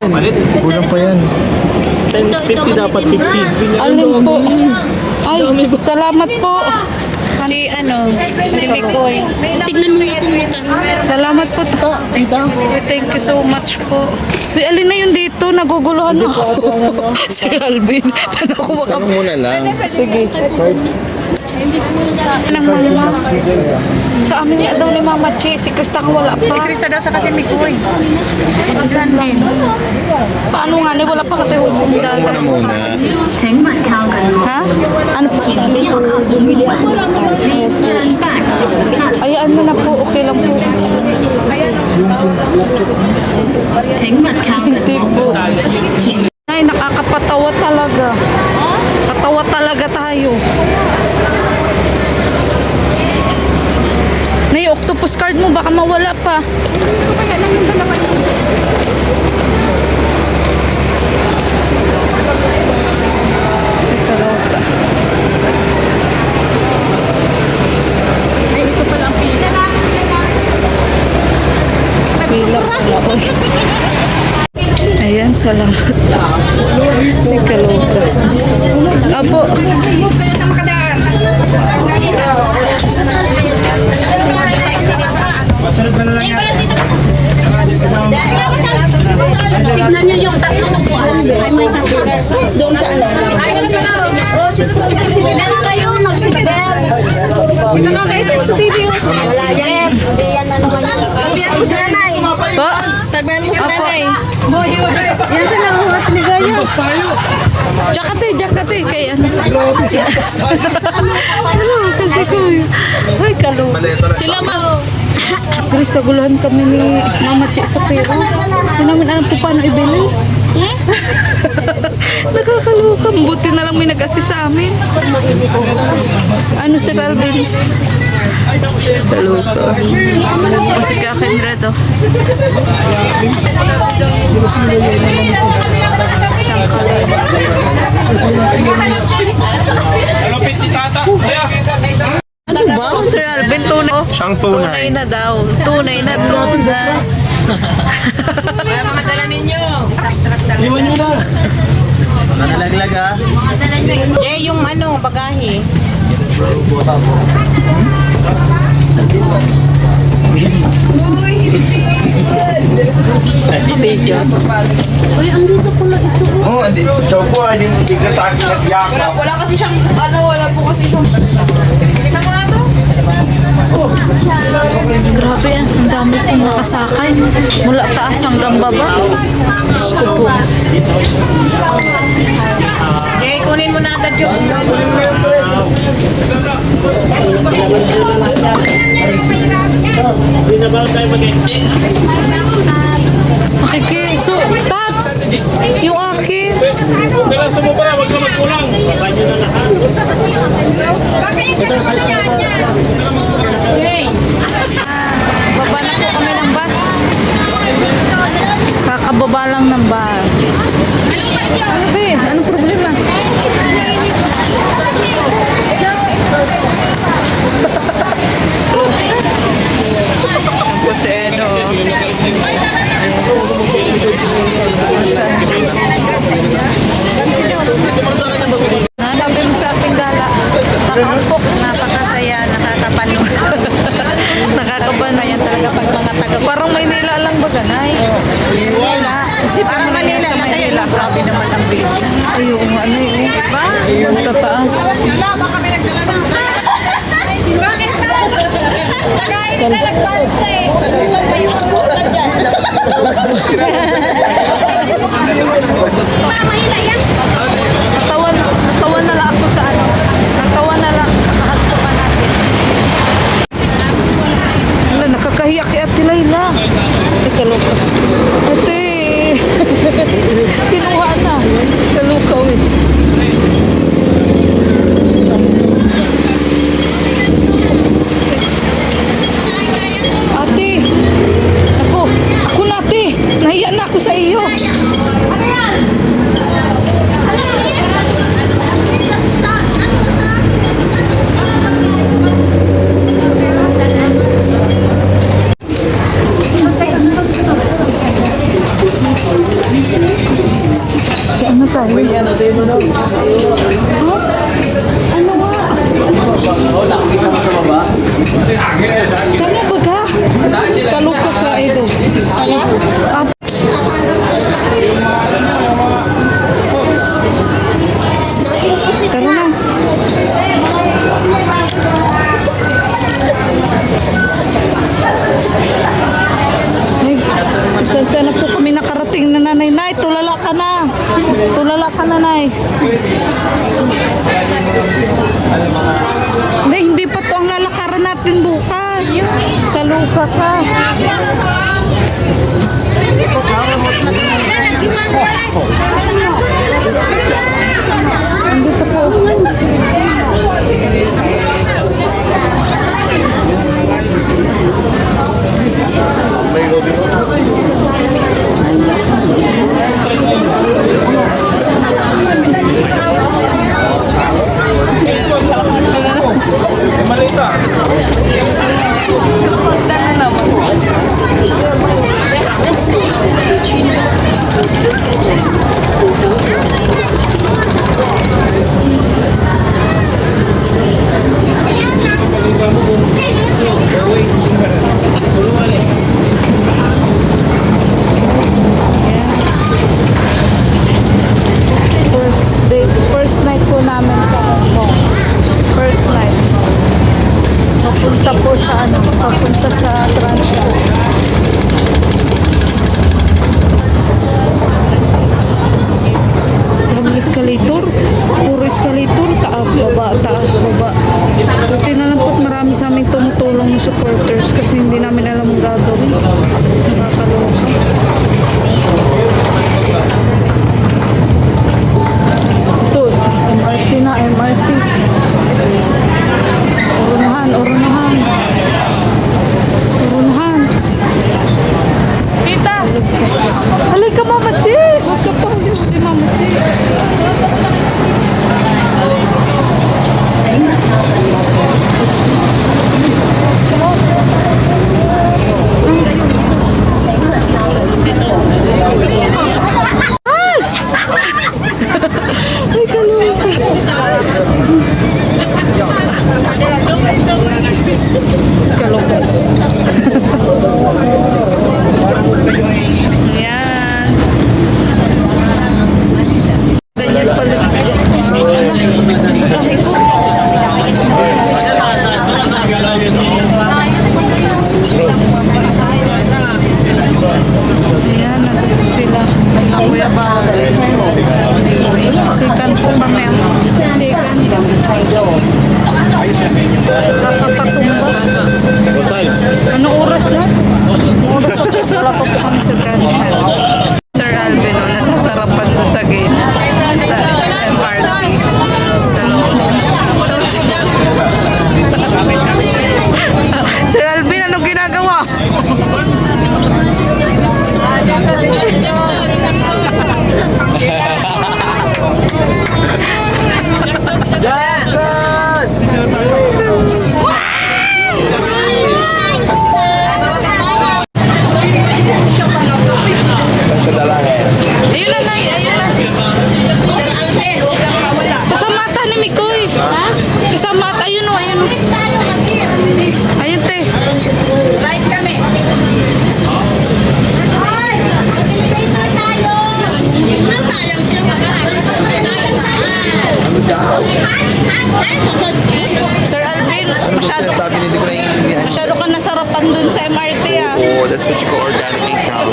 Palit? Kulang pa yan. 10.50 dapat 50. Alin po? Ay, salamat po. Si Mikoy. Tignan mo nga kung utang. Salamat po. Thank you so much po. Uy, alin na yun dito? Naguguluhan na ako. Si Alvin. Paano ko Tanong muna lang. Sige. Nang mama. Sa amin nga daw ni Mama Che, si Krista nga wala pa. Si Krista daw sa kasi Mikoy. Pagdan din. Paano nga ni wala pa katay Tanong muna. Ha? Ano po? Ayaan mo na po, okay lang po. Hindi po. Ay, nakakapatawa talaga. Patawa talaga tayo. Na yung octopus card mo, baka mawala pa. Ito raw ka. Ay, ito pala ang pila. Pila pala. Ayan, salamat. Teka lang. Apo. Masunod mo na lang yan. Tignan nyo yung tatlong upuan. Doon sa ano. Ay, ano pala? Sigbel kayo, magsigbel. Nakakaito mo sa TV. Wala yan. Hindi yan na naman yun. Tabihan mo sa nanay. Po? Tabihan mo sa nanay. Yan sa nahuhat ni Gaya. Jakate. Kaya ano? Ano? Kasi ko. Ay, kalo. Sila ma. Krista, guluhan kami ni Mama Che sa pera. Hindi namin alam po paano ibili. Nakakaloka. Buti na lang may nag-assist sa amin. Ano si Calvin? Kaluto. O sige, akin red oh. Isang kalay. Malupit si tata. Ano ba? Sir Alvin, tunay. Siyang Tunay na daw. Tunay na tunay. Kaya mga dala ninyo. Iwan nyo na. Nanalaglag ah. Eh, yung bagahe. Video. Oo, hindi. Chow po, hindi ka sa akin nag-yakap. Wala kasi siyang, wala po kasi siyang... Kita mo nga to? Grabe yan. Ang dami kong nakasakay. Mula taas hanggang baba. Diyos ko po. Eh, kunin mo na agad yung... Makikiso. Tats! Yung akin. Kailan sumubara, wag na magkulang. Baba na po kami ng bus. Kakababa lang ng bus. Be, anong problema? Ako si Edo. Sabi mo sa aking gala. Nakapok. Napakasaya, nakakapanood. Nakakabana yan talaga pag mga taga. Parang Maynila lang ba ganay? Wala. Isipin Parang mo na yan Manila, sa nakaya Maynila. lang. Grabe naman ang building. Ayun, ano yun? Ba? Ang tataas. Wala, baka may nagdala ng... Bakit ba? Nakain na nagbansa eh. Wala pa yung bulan dyan. Natawan na lang ako sa ano. Natawan na lang sa kahantukan natin. Wala, nakakahiyak kay Ate Layla. Kaluka. Ate! Pinuha na. Kaluka, wait. Ate! Ako na ate! Nahiya na ako sa iyo. Ano yan? Ano yan? tayo. Ano nga? Nakikita mo sa baba? Kano ba ka? Kalupa ka, Edo. Ah, tara na. Ay, saan na po kami nakarating na nanay. Nay, tulala ka na. Tulala ka na, Nay. Hindi pa to ang lalakaran natin bukas. Kaluka ka. Andito po. First night po namin sa Hong Kong. First night. Papunta po sa papunta sa Transha. Maraming escalator. Puro escalator. Taas, baba, taas, baba. Buti na lang po't marami sa aming tumutulong yung supporters kasi hindi namin alam ang gagawin. Nakakaloka. Ito, MRT na, MRT. Urunahan, urunahan. Urunahan. Tita! Halay ka, Mama Chi! Huwag ka pa, huli, Mama Chi. Ay, kalupa. Kalupa. Ayan. Ganyan pala. Lahi ko. Ayan, nandito sila. Kuya Bagay. Sikan po kami. Sikan. Kakapatumba. Anong oras na? Oras na. Wala pa po kami sa Transha. Sir Alvin, nasasarapan ko sa gate. Sa MRT. Sir Alvin, anong ginagawa? Ayun na, Nay. Ayun na. Kasama ata ni Mikoy. Kasama ata. Ayun o. Ayun o. Ayun, te. Right kami. Ay! Elevator tayo! Nasayang siya. Sir Alvin, Sabi niya, hindi ko naiintindihan. masyado ka nasarapan dun sa MRT ah. Oh, that's what you call organic account.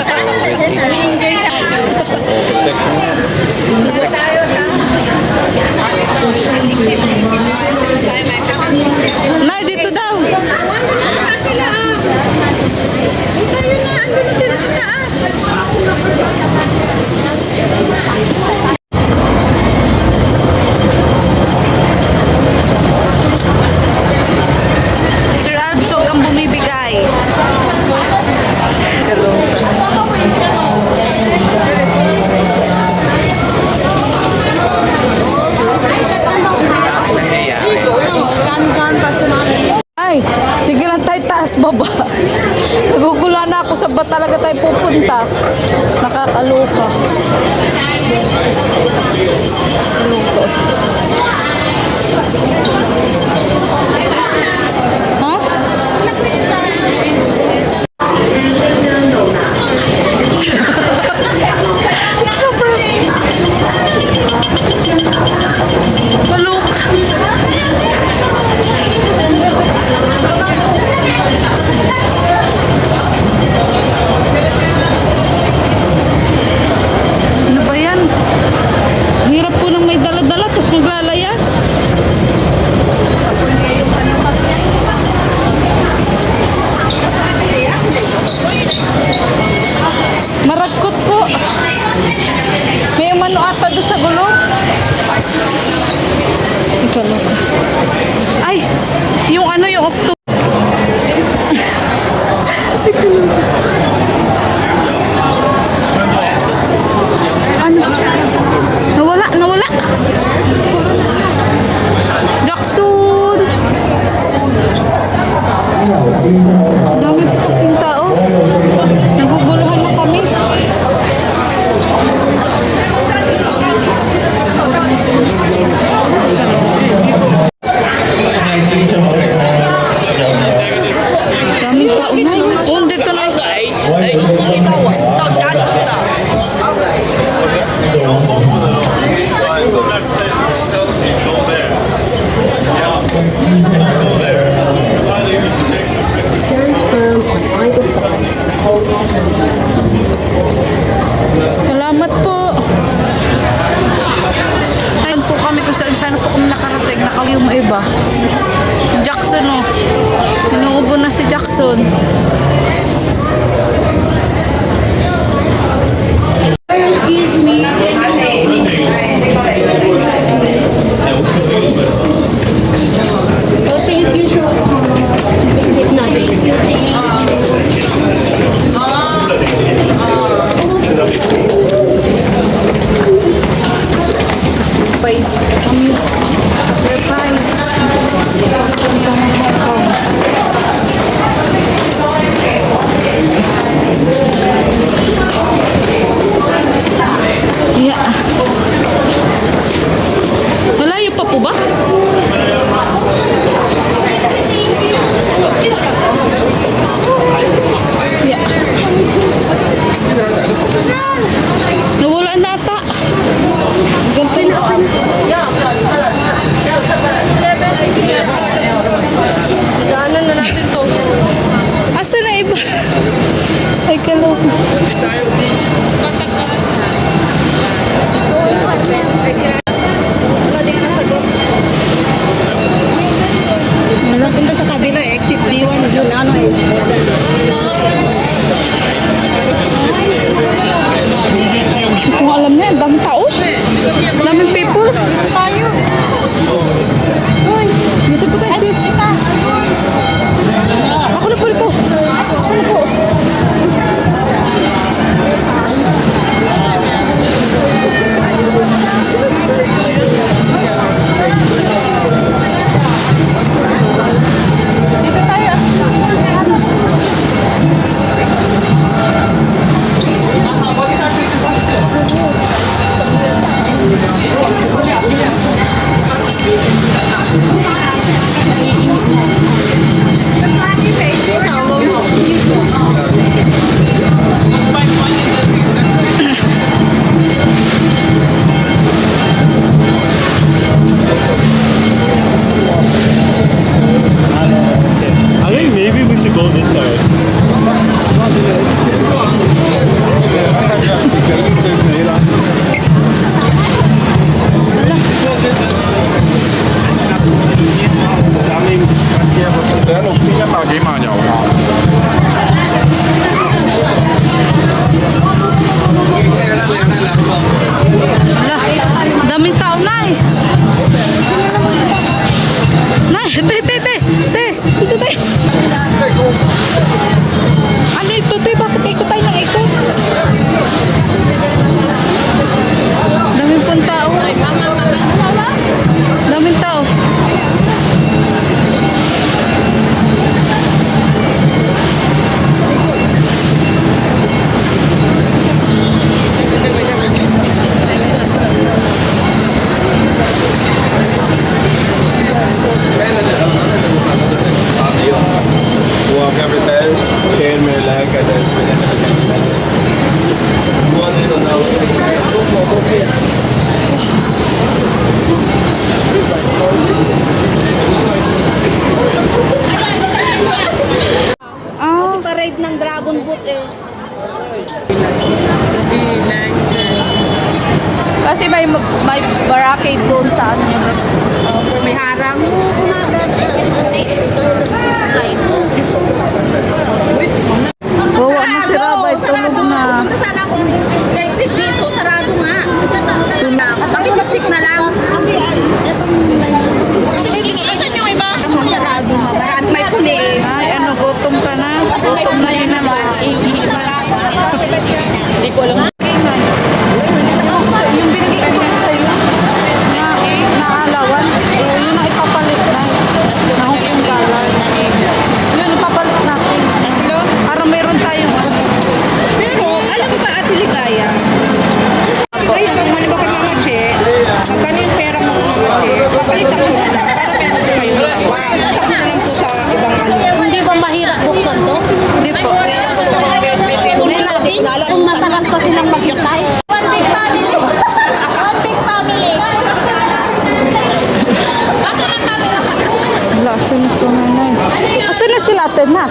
Nay, dito daw. Sir Alvin, huwag kang bumibigay. Hello. Ay, sige lang tayo taas baba. Nagugula na ako sa ba talaga tayo pupunta. Nakakaloka. Ano ba yan? Hirap po nang may dala-dala tapos maglalayas. Maragkot po. May umano ata doon sa gulo. Ikaw lang. Ay! Yung ano, yung octopus. Ano? Nawala, nawala. Jackson! Ang dami po kasing tao. Naguguluhan na kami. Daming tao na yun. Oh, dito na. Salamat po. Ayun po kami kung saan sana po kami nakarating. Nakaliw mo iba. Si Jackson oh. Inuubo na si Jackson. Excuse me. Oh, thank you so much. No, thank you. Surprise kami. Surprise. Yeah. Malayo pa po ba? Yeah. Nawala na ata. Ganito na ako. Daanan na natin to. Asa na iba? Ay, kalong. Punta sa kabila, exit D1 yun, ano eh. Hindi ko alam na, ang daming tao. Ang daming people. Tayo. Hoy, dito po tayo, sis. Ako na po dito. Ako na po. Dito tayo. Kasi may barricade doon sa ano niya, bro. May harang. Bawa mo si Rabay, tulog na. Punta sana akong exit dito, sarado nga. Pakisiksik na lang. Asan yung iba? Sarado nga, marami may pulis. Ay, ano, gutom ka na. Gutom na yun naman. Hindi ko alam. Yung binigay ko na sa'yo, na alawan, yun ang ipapalit na. Na hukong dollar. Yun, ipapalit natin. Para meron tayong ano. Pero, alam mo ba, Ate Ligaya? Ngayon, kung mali ba kay Mama Che, magkano yung pera mo kay Mama Che, papalitan ko na lang para meron ko kayo nawa. Punta ko na lang po sa ibang ano. Hindi ba mahirap buksan to? Hindi po. Kung matagal pa silang maghintay. One big family. One big family. Wala, asan na si nanay? Asan na sila ate na?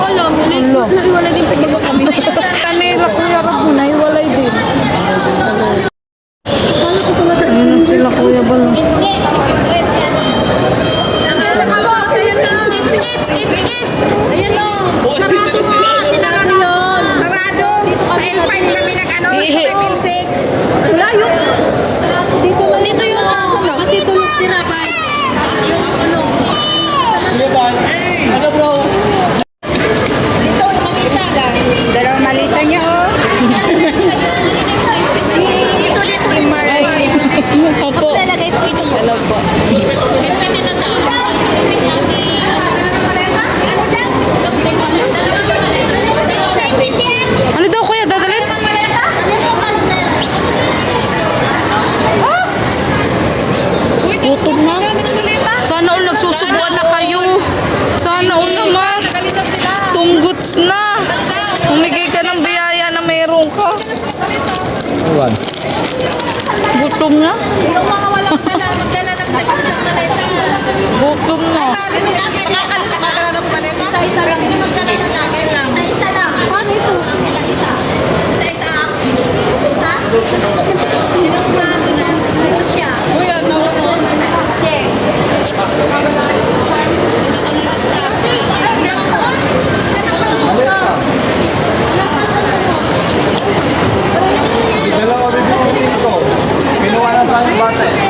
Alam, wala din pagbago kami. Kanila kuya ka po, naiwalay din. Ayun na sila kuya ba? Ayun o. Sarado mo. Sinarado yun. Sarado. Sa M5 kami nag-ano, M6. Layo. Dito yung nasa no? Kasi tulog si Rabay. Dalawang malita niya, oh. Ito din po yung Mar. Opo. Lalagay po ito yun. Alam po. Ano daw kuya, dadalhin? Gutom na. Sana all nagsusubuan na kayo. Sana all naman. Tungguts na. Humigay ka ng biyaya na mayroon ka. Iwan. Gutom na. Gutom na. Isa-isa lang. Isa-isa lang. Paano ito? Isa-isa. Isa-isa. Isa-isa? Sinugurado na. Siya. Uy, ano? Siya. Dalawa rin yung dito. Kinuha na sa aking bata eh.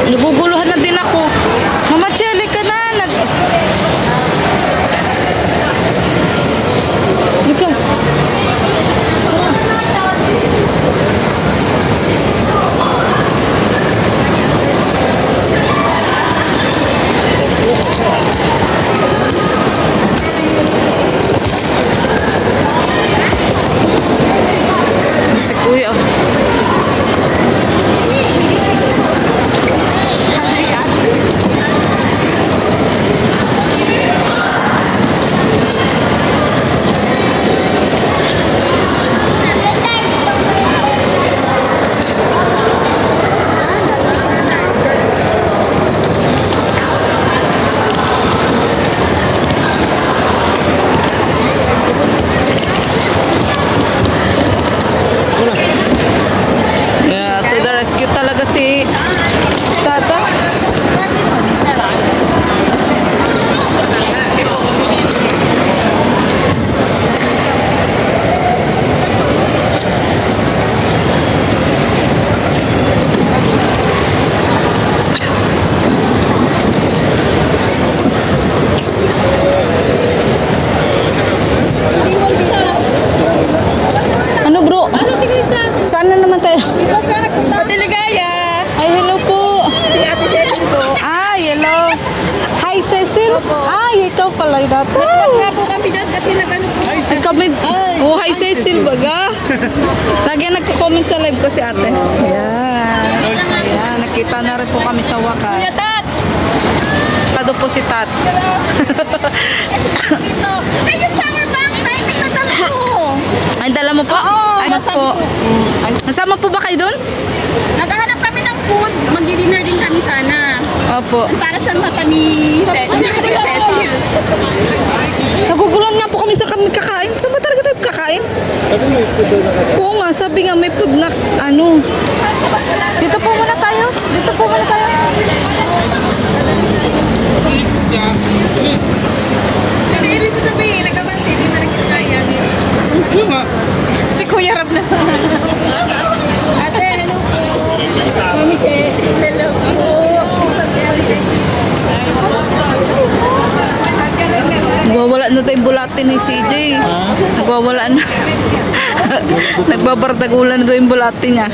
Naguguluhan na din ako. Mama Chelly ka na. Ikaw. Si Kuya. Yeah, to the rescue talaga si Tata. Ano bro? Ano si Krista? Saan na naman tayo? Saan saan nagpunta? Deligaya. Ay, hello po. Si Ate Cecil po. Ay, hello. Hi, Cecil. Ay, ikaw pala yung dati. Kaya po kami dyan kasi nag-ano po. Ay, kami. Oh, hi, Cecil, baga. Lagi nagko-comment sa live ko si ate. Ayan. Ayan, nakita na rin po kami sa wakas. Kuya Tats. Tado po si Tats. Dito. Ay, yung power bank. Tayo pinadala ko. Ay, dala mo po? Oo, Ay, masama po. Masama po ba kayo doon? Naghahanap kami ng food. Magdi-dinner din kami sana. Opo. Para sa mata ni Cecil. Nagugulan nga po kami sa kami kakain. Saan ba talaga tayo kakain? Sabi mo, food daw na kayo. Oo nga, sabi nga may food na ano. Dito po muna tayo. Dito po muna tayo. Ibig ko sabihin, nagkamansi, di na nagkikaya. Si Kuya Rab na. Ate, hello po. Mami Che, hello po. Nagwawala na tayong bulate ni CJ. Nagwawala na. Nagbabardagulan na tayo yung bulate niya.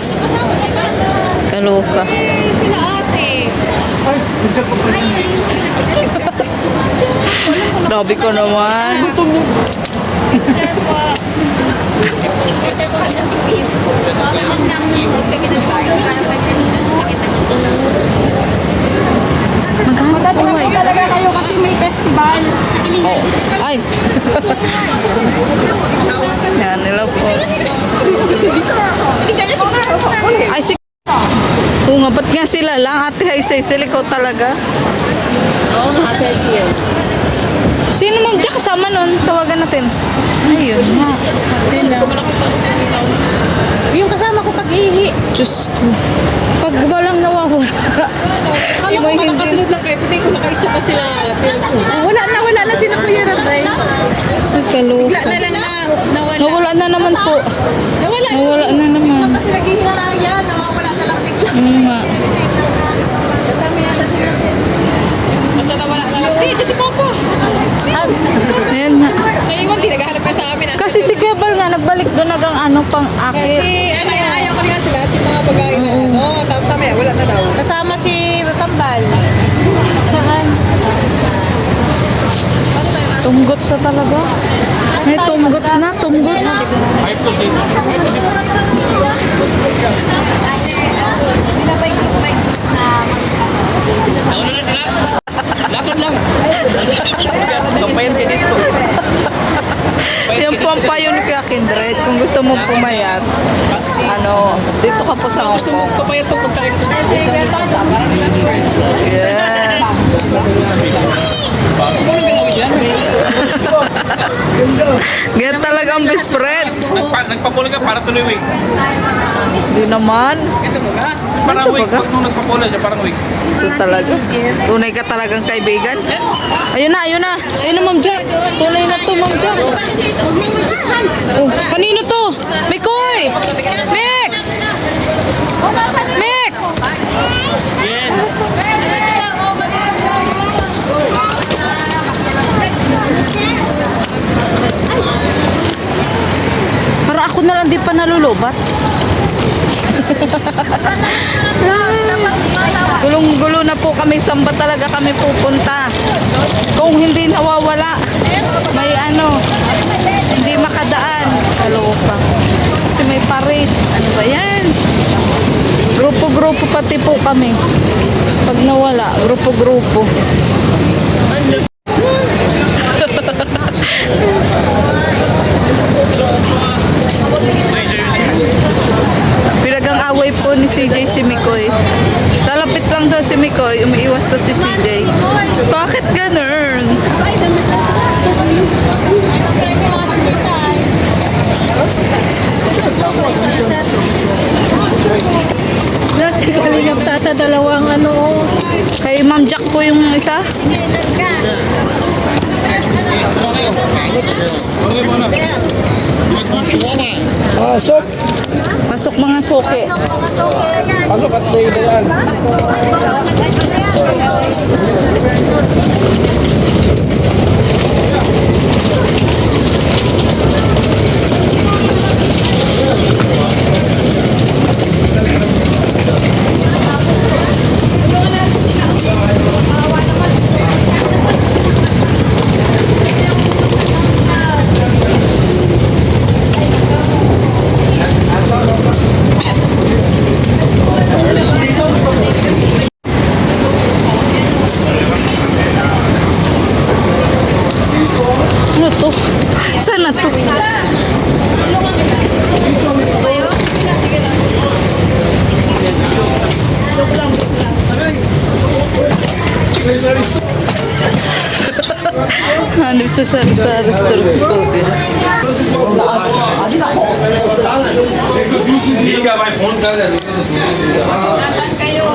Kaloka. Sila ate. Grabe ko naman. Magtatrabaho talaga kayo kasi may festival. Ay. Yan, nila po. Ay, si... Oo nga, ba't nga sila lang? Ate Haisay, sila ikaw talaga. Oo nga, Cecil. Sino ma'am dyan kasama nun? Tawagan natin. Ayun nga. Yung kasama ko pag-ihi. Diyos ko. Pag walang nawawala. Alam ko, makakasunod lang kayo. Hindi ko nakaista pa sila. Wala na sila Kuya Rabay. Nagkaloka. Nawala. Nawala na naman po. Nawala na naman. Kasi naghihinaya, nawawala na lang bigla. Nga. Basta nawala na lang. Dito si Popo. Ayan nga. Ngayon, hindi naghahanap ka sa amin. Kasi si Kuya Bal nga, nagbalik doon nagang ano pang akit. Kaya ayaw ko nga sila. Yung mga bagay na ano. Tapos sabi, wala na daw. Kasama si Kambal. Saan? Tunggots na talaga. Ay, tunggots na, tunggots. Yan po ang payo ni Kuya Kindred. Kung gusto mo pumayat, ano, dito ka po sa Hong Kong. Papayat po pagkain ko sa Yes. Ganyan talaga ang best friend. Nagpapula ka para tuloy week. Hindi naman. Parang Ito week. baga? Pag nung nagpapula siya, parang week. Ito talaga. Tunay ka talagang kaibigan. Ayun na, ayun na. Ayun na, Ma'am Jack. Tunay na to, Ma'am Jack. Oh, kanino to? Mikoy! Mix! Mix! Para ako na lang di pa nalulubat. Gulong-gulo na po kami. Saan ba talaga kami pupunta? Kung hindi nawawala, may ano, hindi makadaan. Kaloka. Kasi may parade. Ano ba yan? Grupo-grupo pati po kami. Pag nawala, grupo-grupo. Pinagang away po ni CJ si Mikoy. Talapit lang daw si Mikoy, umiiwas daw si CJ. Bakit ganun? Nasa kalingap tata dalawang ano. Kay Ma'am Jack po yung isa? Pasok! Pasok mga soke. Pasok at may dalan. Ano to? Saan na to? Hanip sa sari-sari store sa Kobe. ठीक है भाई फोन कर दे Nasaan kayo?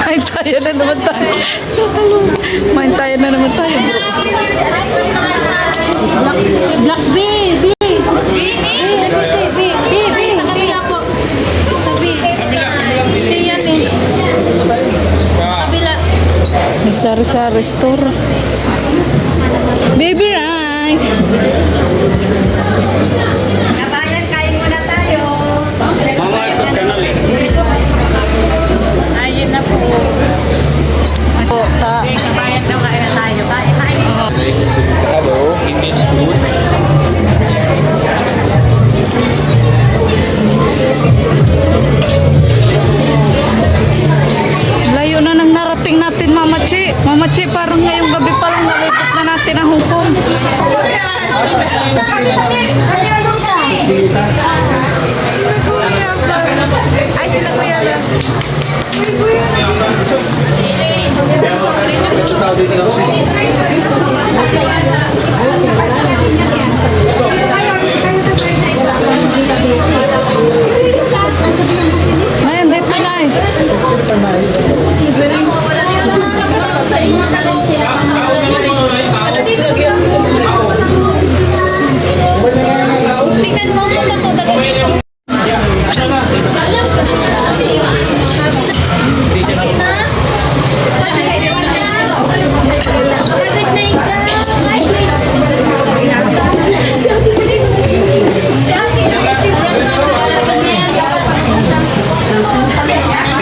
Main tayo na naman tayo. Main tayo na naman tayo, bro. Black B. B. B. B. B. B. Sa kabila po. Sa B. Si yan eh. Kabila. May sari-sari store. Baby Rai. Kabayan, kain muna tayo. Ayun na po. Po, ta. Kabayan daw kain na tayo. Kain. Hello Indian food Layo na nang narating natin, Mama Che. Mama Che, parang ngayong gabi pa lang nalipot na natin ang Hong Kong. Ay, sila kuya lang. Ngayon, dito na eh. Tingnan mo kung ako dagay.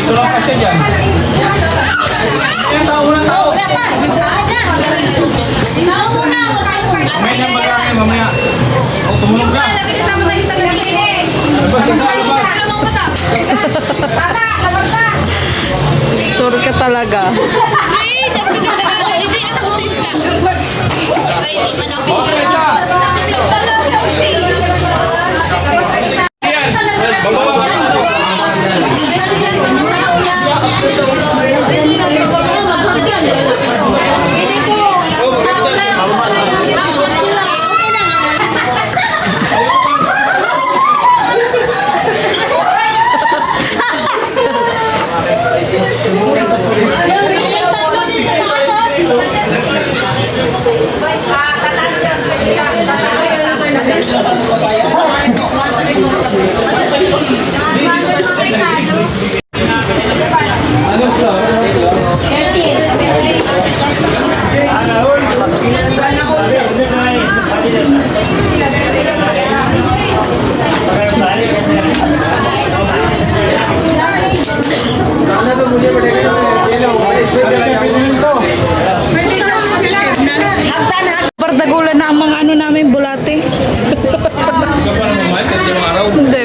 Ito lang kasi dyan. Yung tao na tao. Wala pa. Tao muna ako. Mamaya na marami, mamaya. O, tumulong ka. Sabi kasama tayo taga-giling. Labas ka, labas. Alam mo ba ta? Sorry ka talaga. Please, sabi ka talaga. Hindi ako sis ka. Kaya hindi man ako. Pardagulan na ang mga ano namin, bulate. Ikaw pa naman, Mike, at yung araw. Hindi.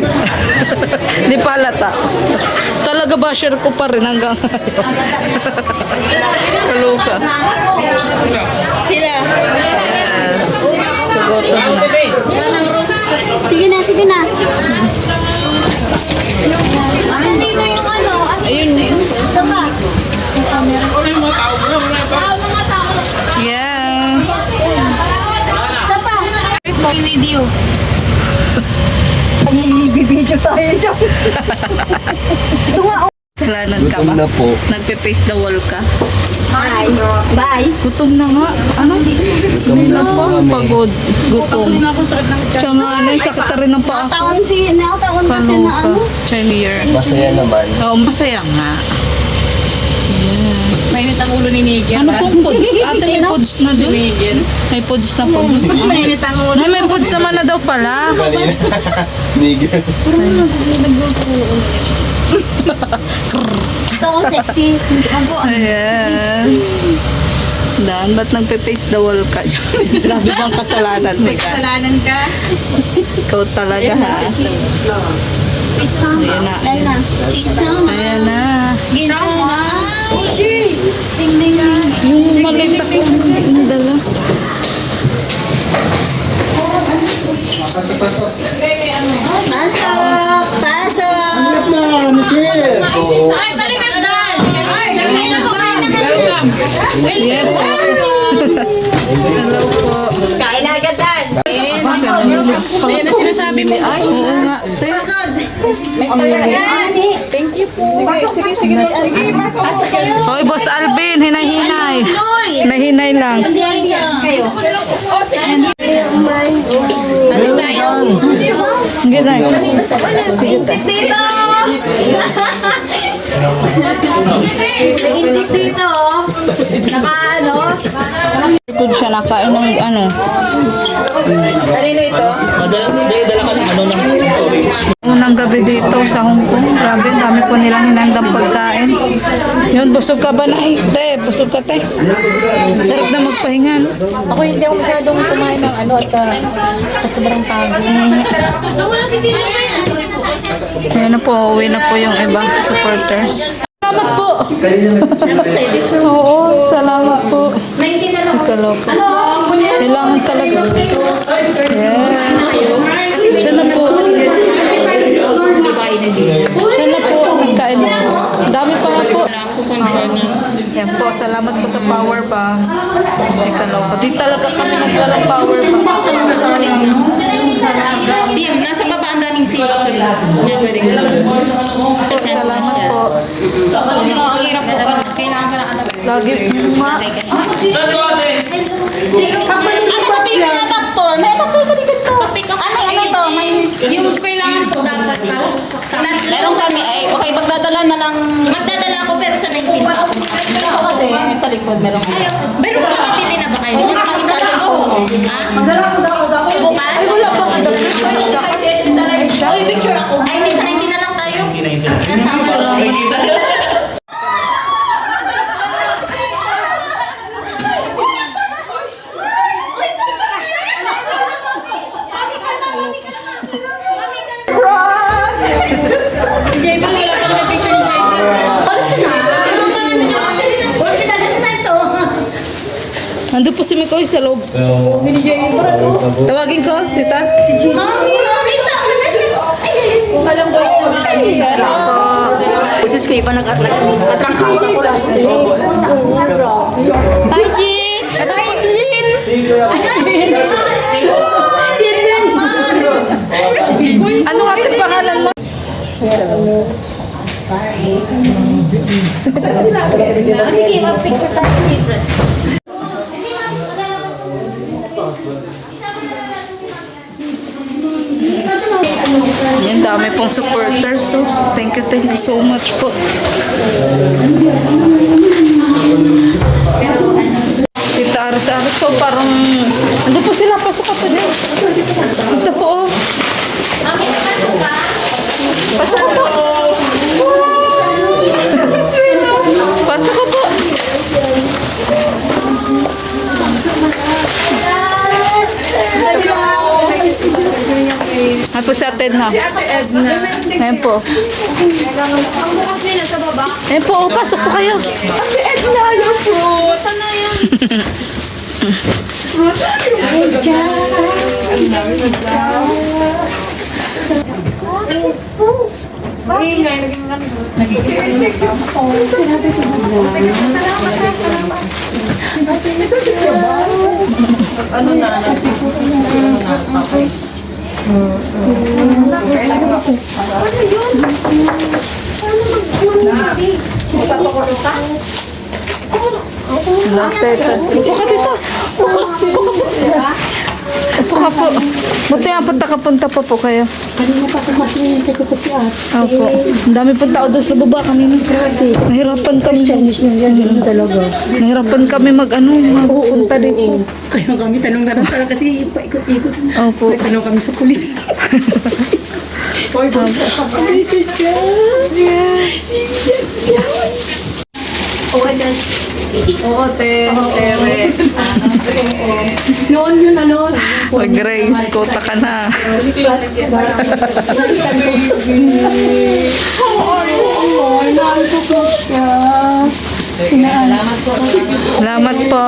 Hindi palata. Talaga basher ko pa rin hanggang ngayon. Kaluka. Sila. Yes. Kagotom na. Sige na, sige na. Asan dito yung ano? Ayun. Saan ba? Yes. Saan pa? Video. Bibidyo tayo dyan. Ito nga, oh. Kasalanan ka ba? Nagpe-face the wall ka? Hi. Bye. Gutom na nga. Ano? Hindi na pa. Pagod. Gutom. Siya nga na, sakit na rin ng paa ko. Nakataon kasi na ano. Chinese. Masaya naman. Oo, masaya nga. Mainit ang ulo ni Nigel. Ano pong pods? Ate, may pods na doon. May pods na po doon. Mainit ang ulo. Ay, may pods naman na daw pala. Kanina. Nigger. Ito ako sexy. Yes. Dan, ba't nagpe-face the wall ka? Grabe bang kasalanan? Teka. Kasalanan ka. Ikaw talaga ha. Ayan na. Ayan na. Yung maliit ako, hindi mo dala. Pasok! Pasok! Ay, dali ka dyan! Ay, dali na ko Yes, hello po. Kain na agad dan! Ayan na sinasabi mo. Ay, oo nga. Sige, pasok kayo! Hoy, Boss Alvin, hinay-hinay. Hinay-hinay lang. Ano tayo? Sige na. Inject dito! May inject dito! Naka ano? Good siya nakain ng ano. Kanino ito? Unang gabi dito sa Hong Kong. Grabe, ang dami po nilang hinandang pagkain. Yun, busog ka ba na? Ay, te, busog ka, te. Sarap na magpahinga, no? Ako hindi ako masyadong kumain ng ano at sa sobrang pagod. Ayan na po, uwi na po yung iba supporters. Salamat po! Oo, salamat po. Kaloko. Kailangan talaga. Yes. Siya na po. Siya na po. Nagkain na po. Ang dami pa nga po. Yan po, salamat po sa power bank. Ay, kaloko. Di talaga kami naglalang power bank. Sim, nasa baba ang daming sim actually. Yan, pwede ko. Salamat po. Kasi ang hirap po pag kailangan ka na ano. Lagi nga. May adapter! May adapter sa likod ko! Ano to? May... Yung kailangan po dapat para sa Meron kami ay, okay, magdadala na lang... Magdadala ako pero sa 19 pa ako. Ito kasi, sa likod meron. Ay, meron pa kapili na ba kayo? Yung mga in-charge ako. Ha? Magdala ko daw. Bukas? Ay, wala pa ka daw. Ay, picture ako. Ay, hindi, sa 19 na lang tayo. Nasa Nandun po si Mikoy sa loob. Tawagin ko, tita. Mami, nakita ko na siya. Busis ko iba nag-atrangkasa ko lang. Bye, Jean! Bye, Jean! Ano ating pangalan mo? Sige, mag-picture tayo sa different. Yan, dami pong supporters. So, thank you so much po. Tita Aras-Aras po, parang... Ando po sila, pasok ka po din. Ito po, oh. Pasok ka po. Pasok ka po. Ay po si Ate Edna. Ayan po. Ayan po, oh, pasok po kayo. Ate Edna, your fruit! Ano yan? Upo ka dito. Upo ka po. Buti ang punta pa po kayo. Kanina pa kumatingin ko si Ate. Opo. Ang dami pong tao doon sa baba kanina. Nahirapan kami. Chinese New Year yun talaga. Nahirapan kami magpunta dito. Kaya kami tanong na lang talaga kasi paikot-ikot. Opo. Tanong kami sa pulis. Oo, tere. Noon yun, ano? Uy, Grace, kota ka na. Salamat po.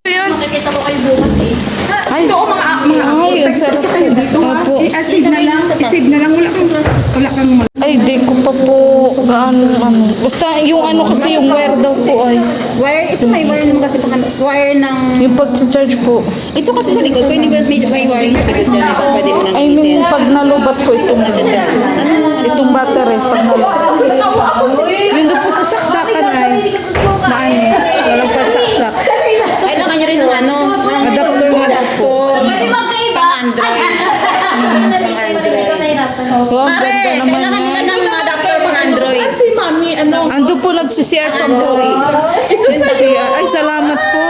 Ayun. Nakikita ko kayo bukas eh. Ay, ay, ang sarap kayo dito. Opo. I-save na lang. I-save na lang. Wala kang Ay, di ko pa po gaano ano. Basta yung ano kasi yung wire daw po ay. wire. Ito may wire naman kasi wire ng... Yung pag-charge po. Ito kasi sa likod. Pwede ba may wiring sa likod dyan? Pwede mo nang I mean, pag nalubat po itong battery, pag nalubat. Yun doon po sa saksakan ay maano, walang pagsaksak. Kailangan niya rin ng ano? Adapter nga po. Pang-Android. Oh, ang ganda naman Kailangan nila yan. ng adapter pang-Android. Ando po nagsi-CR pa po. Nagsi-CR. Ay, salamat po.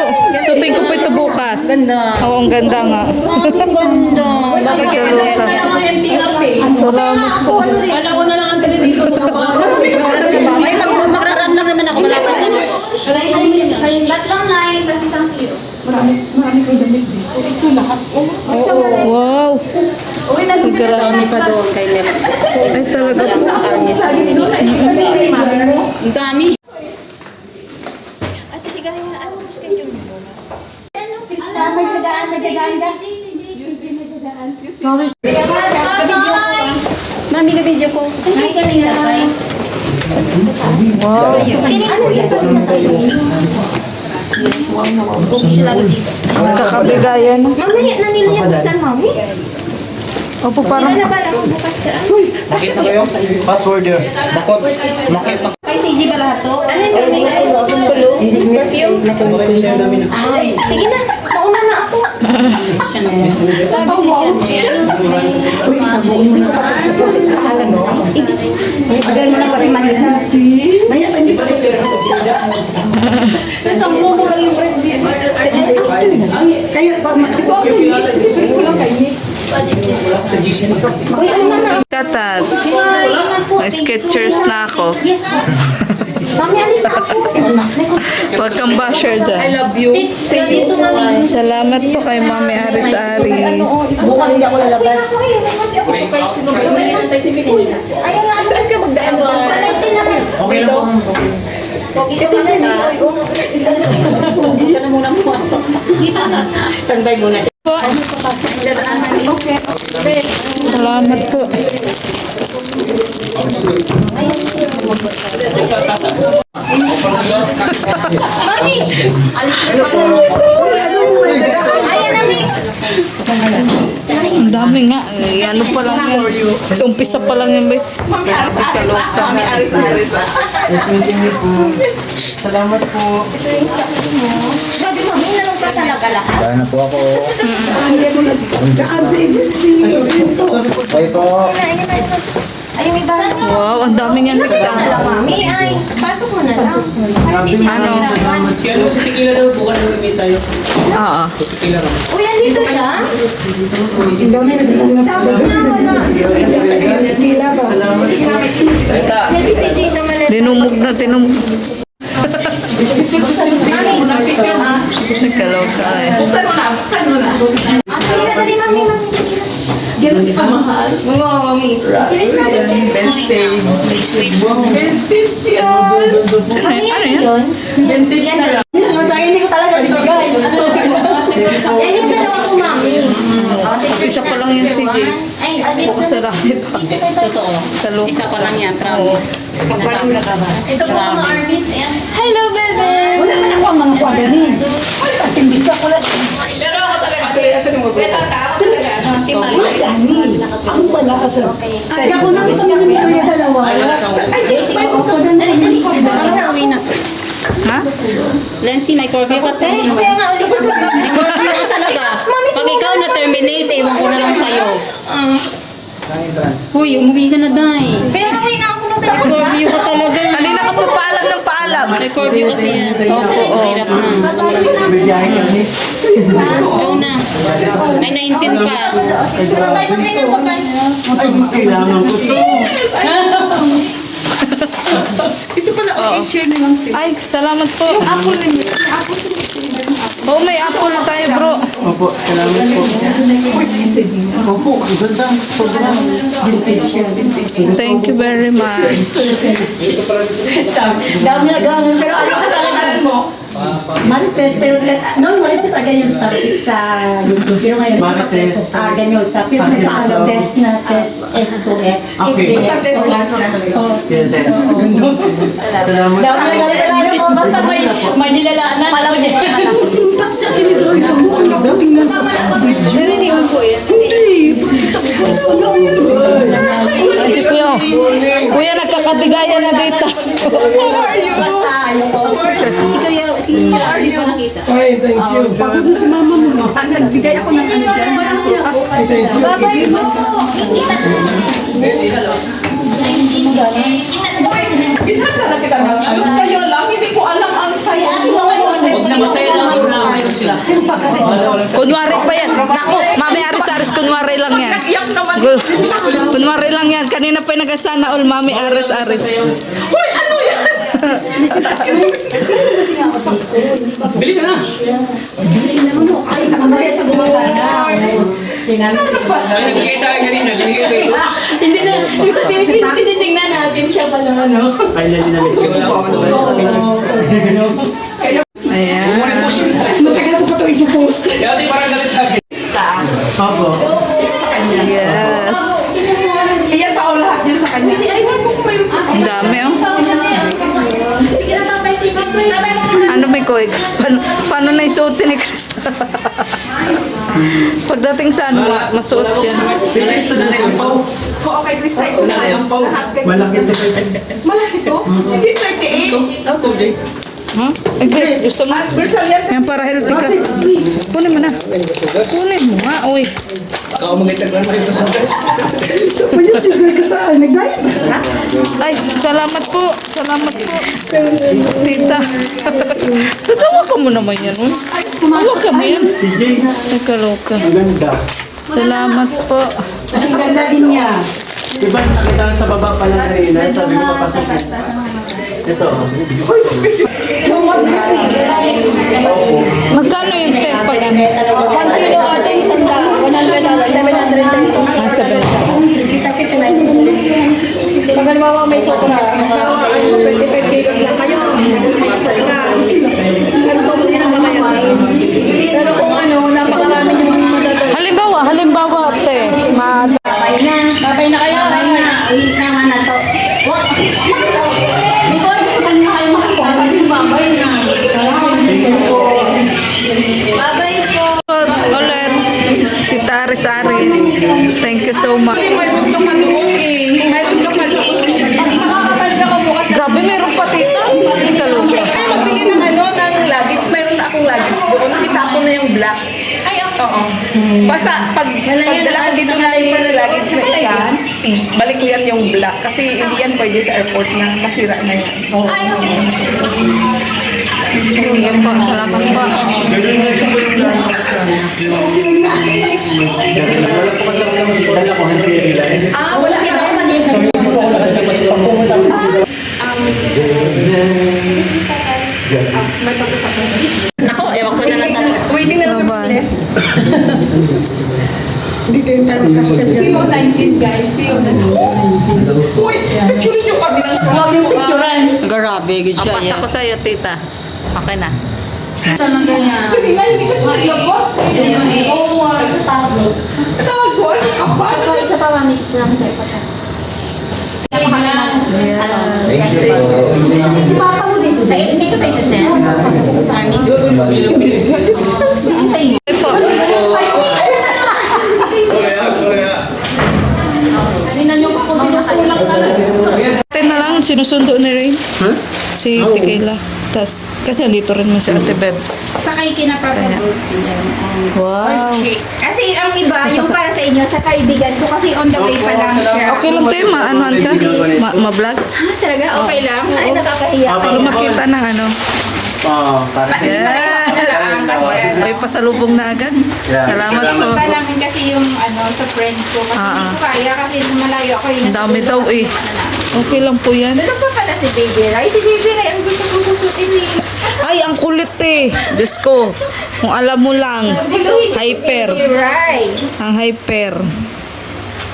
So, tingin ko po ito bukas. Ganda. Oo, ang ganda nga. Ang ganda. Babagyan mo Salamat. Salamat po. Kala ko na lang ang tali dito. Oras na ba? May magraran lang naman ako malapit. Tatlong 9, tapos isang 0. Wow. Uy, Marami pa doon kay Mel. Ay, talaga po. Ang dami. Mami, ka-video ko. Kakabigayan. Mamaya na nila yung buksan, mami. Opo, parang Bukas ka. Makita kayo? Password yun. Bakot. Makita. Kay CG ba lahat to? Ano yung perfume? Ay, sige na. Mauna na ako. Siya na yan. Agad mo na pati manila. Isang buko lang yung bread. Kaya pag makita ko si Mix, sisipin ko lang kay Mix. katas. Ingat po. May Skechers na ako. Yes po. Mami, alis na ako. Huwag kang basher dyan. love you. Love you too, mami. Salamat po kay Mami Aris Aris. Bukas hindi ako lalabas. Ayun nga. Saan ka magdaan? Sa 19 naman. Okay lang po. Ito ka na. Ito na muna pumasok. Dito na. Standby muna. Salamat po. Mami! Ayan na, Mix. Ang dami nga. Ano pa lang yan. Umpisa pa lang yan ba? Mami Aris. Salamat po. Sabi mo, may nalong ka talaga lahat. Kaya na po ako. Kayo po. Ayun, may bago. Wow, ang dami nga mix. Wala, Mami. Ay, pasok mo na lang. Ano? Si Tequila daw, bukan na lumit tayo. Oo. Tequila naman. Uy, andito siya? Sabi ko na ako na. Yan si CJ sa maleta. Dinumog na, tinumog. Nagkaloka eh. Dali, dali, Mami, Mami. Ganun ka mahal. Mami. Bilis natin siya. Ano yan? Yan yung dalawa ko, Mami. Umpisa pa lang yan, sige. Ay, abis Bukas sa dami pa. Totoo. Sa loob. Isa pa lang yan, promise. Sinasabi ka ba? Ito po mga armies. Ayan. Hello, bebe! Wala man ako ang mga kwadanin. Timbista ko lang. Asan yung magbuto? Ang wala kasi. Ako na gusto mo yung dalawa. Ay, wala siyang Dali, dali. Uwi na. Ha? Lency, may curfew ka tayo. Kaya nga ulit. May curfew ka talaga. Pag ikaw na-terminate, ewan ko na lang sa'yo. Uy, umuwi ka na, Day. Kaya nga uwi na ako na May curfew ka talaga. Kanina ka po paalam ng paalam. May curfew kasi yan. Opo, Hirap na. Ikaw na. May 19 pa. Kailangan ko to. Ito pala, i-share na lang sila. Ay, salamat po. Apple na yun. Oh, may apple na tayo, bro. Opo, salamat po. Opo, ang ganda. Sobra. Thank you very much. Dami na gano'n. Pero ano ka talaga mo? Marites, pero noon Marites ganyan stuff sa YouTube. Pero ngayon, Marites. ganyan stuff. Pero nagka-ano, test na test F2F. Okay. F3F. Yes. Salamat. Dami na gano'n. Basta may nilalaan na. Malam niya. Pati sa Tiligayo mo, ang nakatingnan sa video. Pero hindi mo po yan. Hindi, pagkita ko sa wala yun. Kasi kuya, kuya nagkakabigayan na dito. Basta, si Kuya, si Ardy pa nakita. Ay, thank you. Pagod na si mama mo. Nagsigay ako ng ano dyan. Babay po! Shoes kayo lang, hindi ko alam ang size mo. Kunwari pa yan. Naku, mami aris-aris, kunwari lang yan. Iyak naman. Kunwari lang yan. Kanina pa yung nagasana all, mami aris-aris. Hoy, ano yan? Bili ka na. Kasi nakamaya sa gumagana. Ay, nagigay sa akin kanina. Binigay ko ito. Hindi na, yung sa tinitingnan natin siya pala, ano? Ay, lali na Wala ko ano. Ayan. Matagal ko pa ito ipopost. Kaya di parang galit sa akin. Opo. Yes. Iyan pa o lahat yan sa kanya. Si Ayman po may Ang dami, oh. Sige na, tatay, sige. Ano may koig? Paano na isuotin ni Krista? Pagdating sa ano, masuot yan. Ito na rin ang pau. Oo, kay Krista, ito na ang pau. Lahat kay Malaki ito. Malaki to? Hindi, 38. Ito, Jay. Huh? Ay, Grace, gusto mo? Versal yan. Yan para healthy ka. Kunin mo na. Kunin mo nga, uy. Ako mag-interview mo dito sa test. Pwede sugar ka ta. Nag-diet ka? Ay, salamat po. Salamat po. Tita. Tatawa ka mo naman yan, uy. Hawak ka mo yan. CJ, Nagkaloka. ang ganda. Salamat po. Ang ganda din niya. Diba nakita sa baba pa lang kanina, sabi ko papasok eh. Ito. Magkano yung tempa yan? 1 kilo ate, isang daan. 700 pesos. Ah, 7. Kitapit sa 90. Pag halimbawa may sopa na, halimbawa 25 kilos lang kayo, may sobra. Pero sopa din ang kakayasin. Pero kung ano, napakarami yung Halimbawa, ate. Babay na kayo. Babay na. Ulit naman na to. Di ko, gusto pa niya kayo makakuha. Babay na. Babay po. Ulit. Tita Aris-Aris. Thank you so much. Mayroon ka maluong eh. Mayroon ka maluong. Makakapalik ako bukas. Grabe, meron pa tita. Nagkaloka. Ay, magbili ng ano, ng luggage. Mayroon na akong luggage doon. Itapon na yung black. Ay, okay. Oo. Basta pagdala ko dito na yung luggage na isa, balik ko yan yung black. Kasi hindi yan pwede sa airport na masira na yan. Ay, okay. Sige po. Salamat po. Ganun nga siya po yung plano ko sa wala po kasi ako sa dala ko, hand carry lang. Ah, wala ka na. So, hindi po ako nakadya kasi pag pumunta ko dito. May pag-usap ko. Ako, ewan ko na lang talaga. Waiting na lang kami Bye-bye. left. Dito yung time kasya dyan. See you 19, guys. See you 19. Uy, picture nyo kami ng Huwag yung picturean. Grabe, good siya. Pasa ko sa'yo, tita. Okay na. Talaga niya. Kanina, hindi kasi naglabas. Oo, tago. Tagos. Abad. Isa pa, mami. Lang tayo sa tago. Si Papa mo dito. Sa SK ko tayo sa Sen. Starmix. Sa inyo. Kanina nyo pa kung tinutulak talaga. Ate na lang, sinusundo ni Rain. Si Tequila. Tas, kasi andito rin mo si Ate Bebs. Sakay kinapapabusi. Wow. Kasi ang iba, yung para sa inyo, sa kaibigan ko, kasi on the way pa lang siya. Okay lang tayo, ma-anuhan ka? Ma-vlog? Ah, talaga? Okay lang? Ay, nakakahiya. Para makita ng ano. Oo, para sa Yes! May pasalubong na agad. Salamat Kasi po. iba lang kasi yung ano, sa friend ko. Kasi hindi ko kaya kasi malayo ako yun. Ang dami daw eh. Okay lang po yan. Doon pa pala pala si Baby Rai. Si Baby Rai, ang gusto kong susutin eh. Ay, ang kulit eh. Diyos ko. Kung alam mo lang. Hyper. Baby Rai. Ang hyper.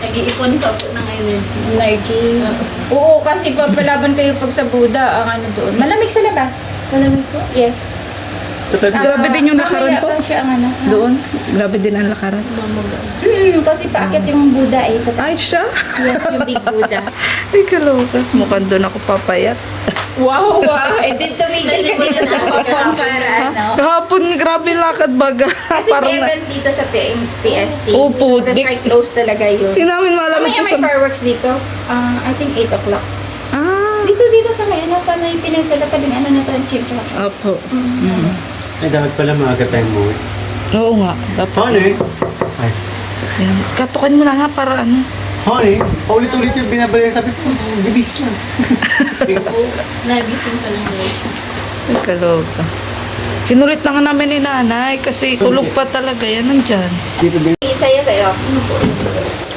Nag-iipon ka po na ngayon. Energy. Oo, kasi papalaban kayo pag sa Buda, ang ano doon. Malamig sa labas. Malamig po? Yes. Sa tabi. Grabe din yung lakaran po. Mamaya pa siya ang ano. Doon. Grabe din ang lakaran. Kasi paakyat yung Buda eh. Sa Ay, siya. yes, yung big Buda. Ay, kaloka. Mukhang doon ako papayat. Wow, wow. Eh, din tumigil ka dito sa Popon para ano. Kahapon nga, grabe lakad baga. Kasi Parang may na... event dito sa PST. Opo, So, that's dik- right, close talaga yun. Hindi namin malam Mamaya ito may sa... fireworks dito. I think 8 o'clock. Ah, Dito sa may, sa may peninsula pa din, ano na to, chip. opo. Ay, dapat pala maaga tayo mo. Oo nga. Dapat. Honey! Ay. Yan. Katukan mo na nga para ano. Honey! Paulit-ulit yung binabalaya. Sabi ko, bibis na. Nagising pa lang yun. Ay, kaloka. Kinulit na nga namin ni nanay kasi tulog pa talaga yan nandyan. Dito din. Sa'yo.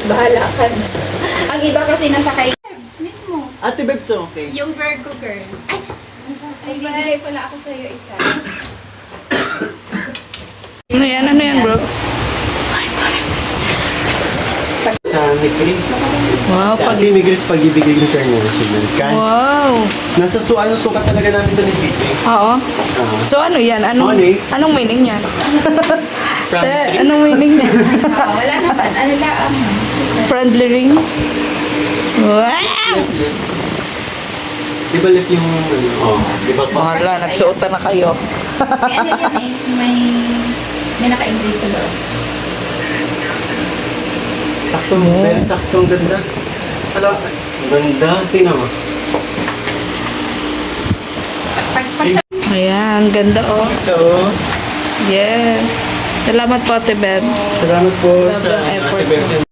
Bahala ka na. Ang iba kasi nasa kay mismo. Ate Bebs, okay. Yung Virgo girl. Ay! Bibigay pala ako sa'yo isa. Ano yan bro? Sa ni Chris. Wow, pag... Dati ni Chris pag-ibigay ng international. Wow. Nasa sukat talaga namin to ni CJ. Oo. So ano yan? Honey. Anong meaning yan? Promise ring. Anong meaning niya? Wala naman. Ano lang. Friendly ring? Wow! Di ba lip yung ano? Oh, di ba pa? Wala, nagsuotan na kayo. May ano yan eh. May naka-engrave sa loob. Saktong ganda. Salamat. Ganda. Tingnan mo. Pag Ayan, ganda oh. Ito. Yes. Salamat po, Ate Bebs. Salamat po sa Sobrang effort Ate Bebs.